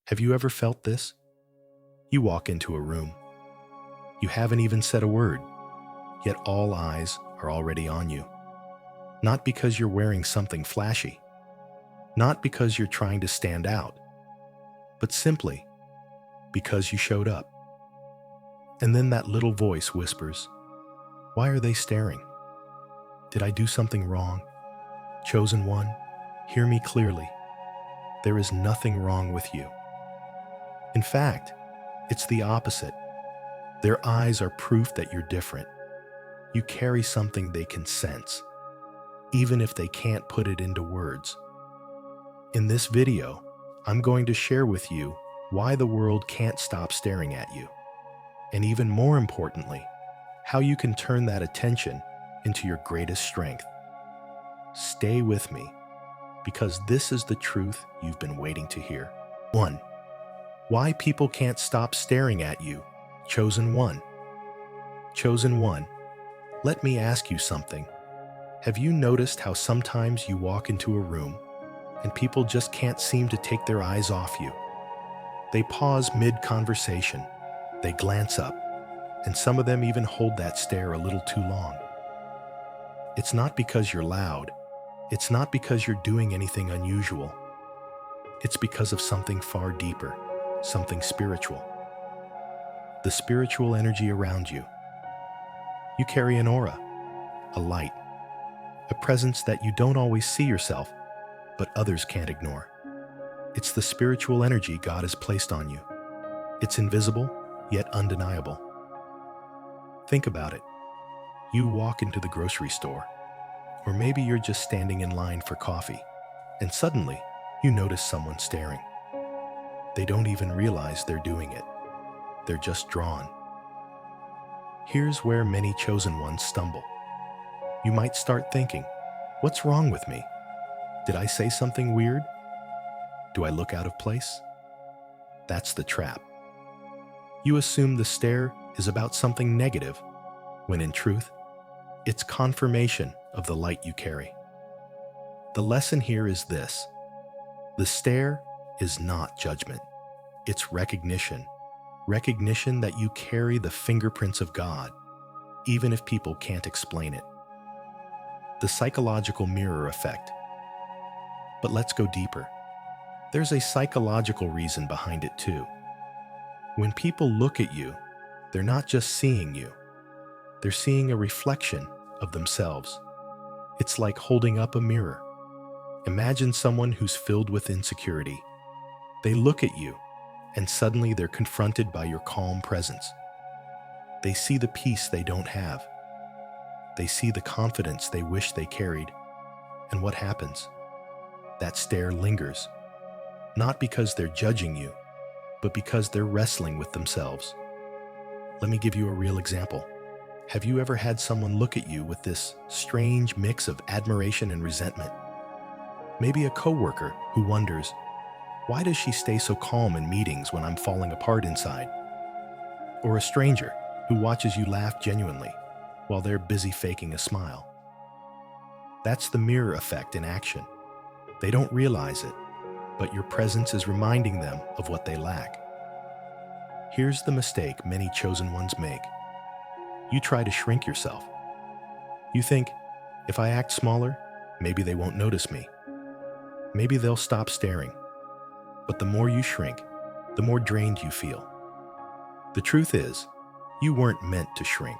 Have you ever felt this? You walk into a room. You haven't even said a word, yet all eyes are already on you. Not because you're wearing something flashy, not because you're trying to stand out, but simply because you showed up. And then that little voice whispers, "Why are they staring? Did I do something wrong? Chosen one, hear me clearly. There is nothing wrong with you. In fact, it's the opposite. Their eyes are proof that you're different. You carry something they can sense, even if they can't put it into words." In this video, I'm going to share with you why the world can't stop staring at you, and even more importantly, how you can turn that attention into your greatest strength. Stay with me, because this is the truth you've been waiting to hear. 1. Why people can't stop staring at you. Chosen one. Chosen one, let me ask you something. Have you noticed how sometimes you walk into a room and people just can't seem to take their eyes off you? They pause mid-conversation, they glance up, and some of them even hold that stare a little too long. It's not because you're loud. It's not because you're doing anything unusual. It's because of something far deeper, something spiritual. The spiritual energy around you. You carry an aura, a light, a presence that you don't always see yourself, but others can't ignore. It's the spiritual energy God has placed on you. It's invisible, yet undeniable. Think about it. You walk into the grocery store, or maybe you're just standing in line for coffee, and suddenly you notice someone staring. They don't even realize they're doing it. They're just drawn. Here's where many chosen ones stumble. You might start thinking, what's wrong with me? Did I say something weird? Do I look out of place? That's the trap. You assume the stare is about something negative, when in truth, it's confirmation of the light you carry. The lesson here is this. The stare is not judgment. It's recognition. Recognition that you carry the fingerprints of God, even if people can't explain it. The psychological mirror effect. But let's go deeper. There's a psychological reason behind it too. When people look at you, they're not just seeing you. They're seeing a reflection of themselves. It's like holding up a mirror. Imagine someone who's filled with insecurity. They look at you, and suddenly they're confronted by your calm presence. They see the peace they don't have. They see the confidence they wish they carried. And what happens? That stare lingers. Not because they're judging you, but because they're wrestling with themselves. Let me give you a real example. Have you ever had someone look at you with this strange mix of admiration and resentment? Maybe a coworker who wonders, why does she stay so calm in meetings when I'm falling apart inside? Or a stranger who watches you laugh genuinely while they're busy faking a smile. That's the mirror effect in action. They don't realize it, but your presence is reminding them of what they lack. Here's the mistake many chosen ones make. You try to shrink yourself. You think, if I act smaller, maybe they won't notice me. Maybe they'll stop staring. But the more you shrink, the more drained you feel. The truth is, you weren't meant to shrink.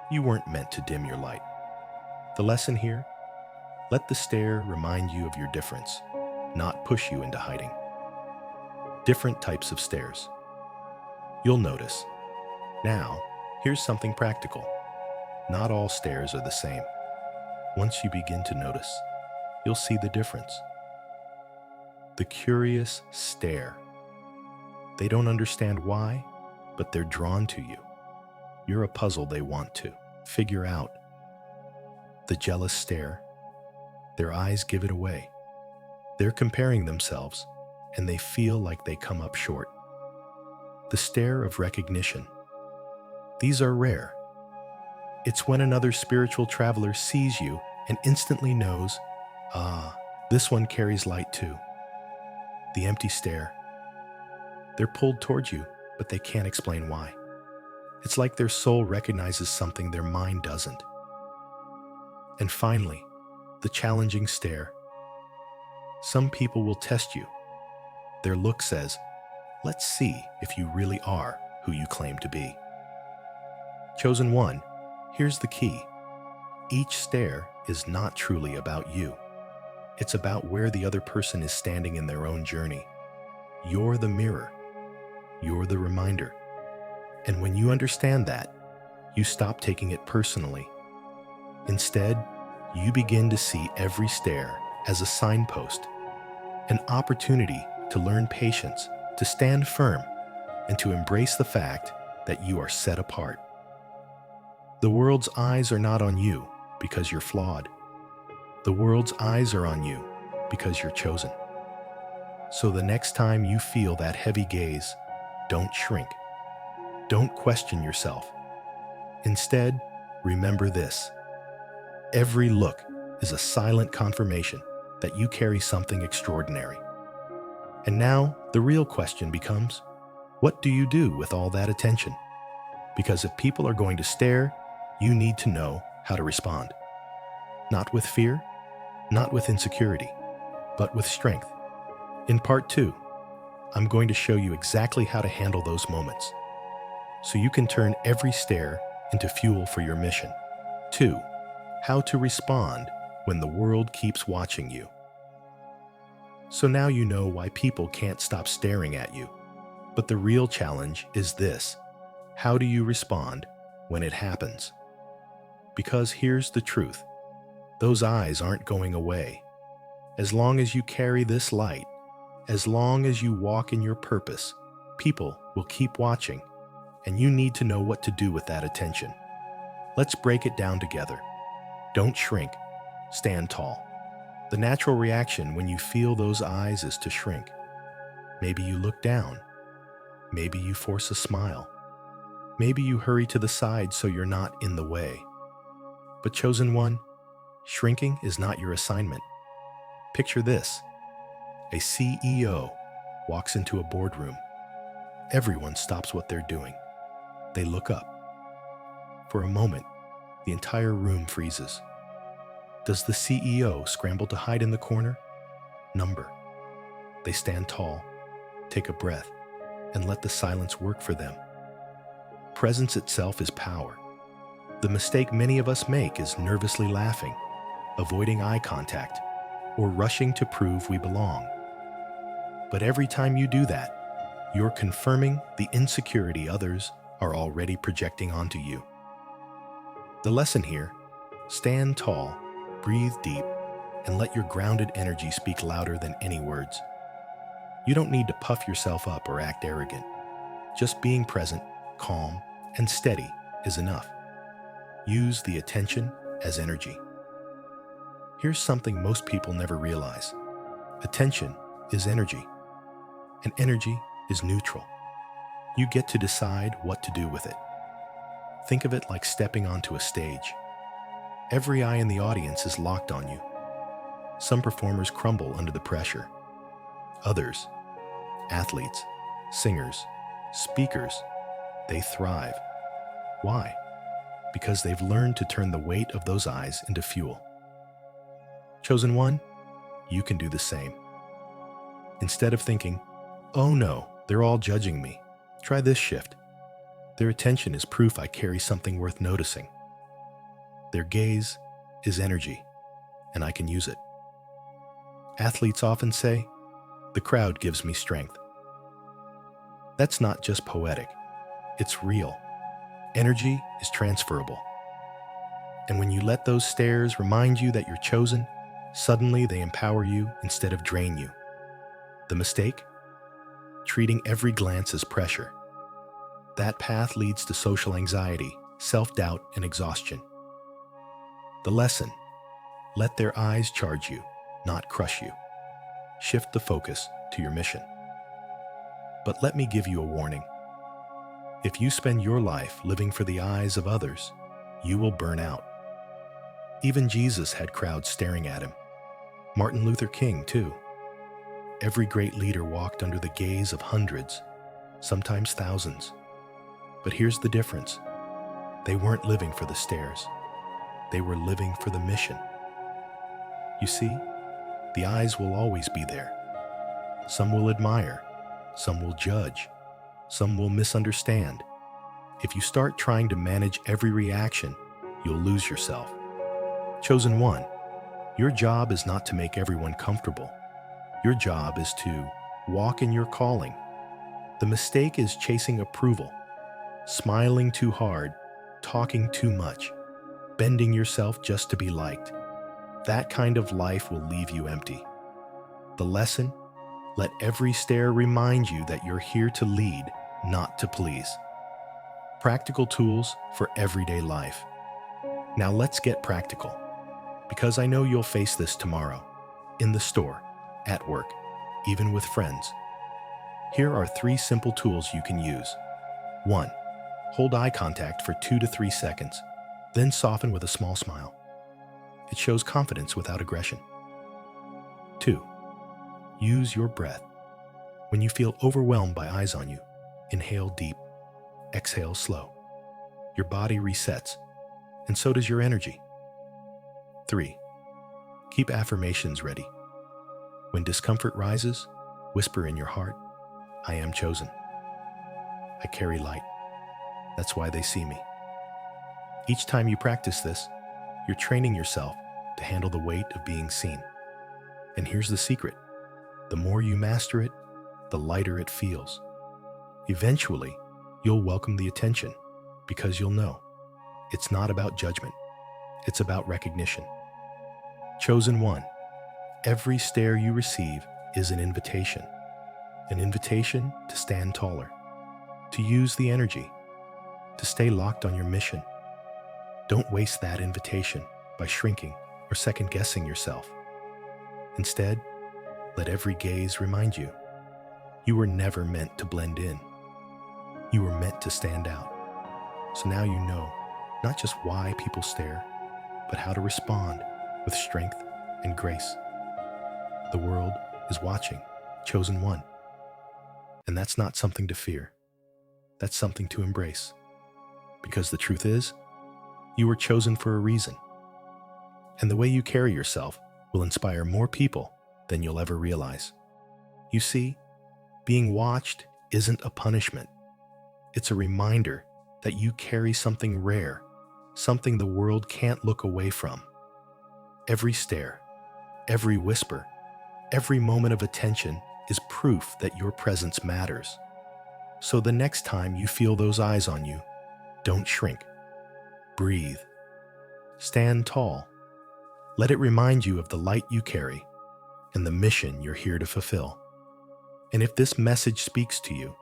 You weren't meant to dim your light. The lesson here? Let the stare remind you of your difference, not push you into hiding. Different types of stares. You'll notice. Now, here's something practical. Not all stares are the same. Once you begin to notice, you'll see the difference. The curious stare. They don't understand why, but they're drawn to you. You're a puzzle they want to figure out. The jealous stare. Their eyes give it away. They're comparing themselves, and they feel like they come up short. The stare of recognition. These are rare. It's when another spiritual traveler sees you and instantly knows, this one carries light too. The empty stare. They're pulled towards you, but they can't explain why. It's like their soul recognizes something their mind doesn't. And finally, the challenging stare. Some people will test you. Their look says, let's see if you really are who you claim to be. Chosen one, here's the key. Each stare is not truly about you. It's about where the other person is standing in their own journey. You're the mirror. You're the reminder. And when you understand that, you stop taking it personally. Instead, you begin to see every stare as a signpost, an opportunity to learn patience, to stand firm, and to embrace the fact that you are set apart. The world's eyes are not on you because you're flawed. The world's eyes are on you because you're chosen. So the next time you feel that heavy gaze, don't shrink. Don't question yourself. Instead, remember this. Every look is a silent confirmation that you carry something extraordinary. And now, the real question becomes, what do you do with all that attention? Because if people are going to stare, you need to know how to respond. Not with fear, not with insecurity, but with strength. In part 2, I'm going to show you exactly how to handle those moments, so you can turn every stare into fuel for your mission. 2, how to respond when the world keeps watching you. So now you know why people can't stop staring at you. But the real challenge is this: how do you respond when it happens? Because here's the truth. Those eyes aren't going away. As long as you carry this light, as long as you walk in your purpose, people will keep watching, and you need to know what to do with that attention. Let's break it down together. Don't shrink. Stand tall. The natural reaction when you feel those eyes is to shrink. Maybe you look down. Maybe you force a smile. Maybe you hurry to the side so you're not in the way. But chosen one, shrinking is not your assignment. Picture this. A CEO walks into a boardroom. Everyone stops what they're doing. They look up. For a moment, the entire room freezes. Does the CEO scramble to hide in the corner? Number. They stand tall, take a breath, and let the silence work for them. Presence itself is power. The mistake many of us make is nervously laughing, avoiding eye contact, or rushing to prove we belong. But every time you do that, you're confirming the insecurity others are already projecting onto you. The lesson here: stand tall, breathe deep, and let your grounded energy speak louder than any words. You don't need to puff yourself up or act arrogant. Just being present, calm, and steady is enough. Use the attention as energy. Here's something most people never realize. Attention is energy, and energy is neutral. You get to decide what to do with it. Think of it like stepping onto a stage. Every eye in the audience is locked on you. Some performers crumble under the pressure. Others, athletes, singers, speakers, they thrive. Why? Because they've learned to turn the weight of those eyes into fuel. Chosen one, you can do the same. Instead of thinking, oh no, they're all judging me, try this shift. Their attention is proof I carry something worth noticing. Their gaze is energy, and I can use it. Athletes often say, the crowd gives me strength. That's not just poetic, it's real. Energy is transferable. And when you let those stares remind you that you're chosen, suddenly they empower you instead of drain you. The mistake? Treating every glance as pressure. That path leads to social anxiety, self-doubt, and exhaustion. The lesson: let their eyes charge you, not crush you. Shift the focus to your mission. But let me give you a warning. If you spend your life living for the eyes of others, you will burn out. Even Jesus had crowds staring at him. Martin Luther King, too. Every great leader walked under the gaze of hundreds, sometimes thousands. But here's the difference. They weren't living for the stairs. They were living for the mission. You see, the eyes will always be there. Some will admire, some will judge, some will misunderstand. If you start trying to manage every reaction, you'll lose yourself. Chosen one, your job is not to make everyone comfortable. Your job is to walk in your calling. The mistake is chasing approval, smiling too hard, talking too much, bending yourself just to be liked. That kind of life will leave you empty. The lesson? Let every stare remind you that you're here to lead, not to please. Practical tools for everyday life. Now let's get practical, because I know you'll face this tomorrow, in the store, at work, even with friends. Here are 3 simple tools you can use. 1. Hold eye contact for 2 to 3 seconds, then soften with a small smile. It shows confidence without aggression. 2. Use your breath. When you feel overwhelmed by eyes on you, inhale deep, exhale slow. Your body resets, and so does your energy. 3. Keep affirmations ready. When discomfort rises, whisper in your heart, I am chosen. I carry light. That's why they see me. Each time you practice this, you're training yourself to handle the weight of being seen. And here's the secret. The more you master it, the lighter it feels. Eventually, you'll welcome the attention because you'll know it's not about judgment. It's about recognition. Chosen one, every stare you receive is an invitation to stand taller, to use the energy, to stay locked on your mission. Don't waste that invitation by shrinking or second-guessing yourself. Instead, let every gaze remind you, you were never meant to blend in. You were meant to stand out. So now you know not just why people stare, but how to respond with strength and grace. The world is watching, chosen one. And that's not something to fear. That's something to embrace. Because the truth is, you were chosen for a reason. And the way you carry yourself will inspire more people than you'll ever realize. You see, being watched isn't a punishment. It's a reminder that you carry something rare, something the world can't look away from. Every stare, every whisper, every moment of attention is proof that your presence matters. So the next time you feel those eyes on you, don't shrink. Breathe. Stand tall. Let it remind you of the light you carry and the mission you're here to fulfill. And if this message speaks to you,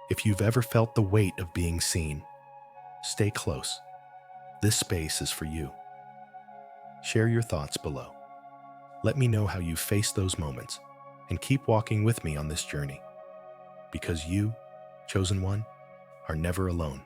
if you've ever felt the weight of being seen, stay close. This space is for you. Share your thoughts below. Let me know how you face those moments and keep walking with me on this journey. Because you, chosen one, are never alone.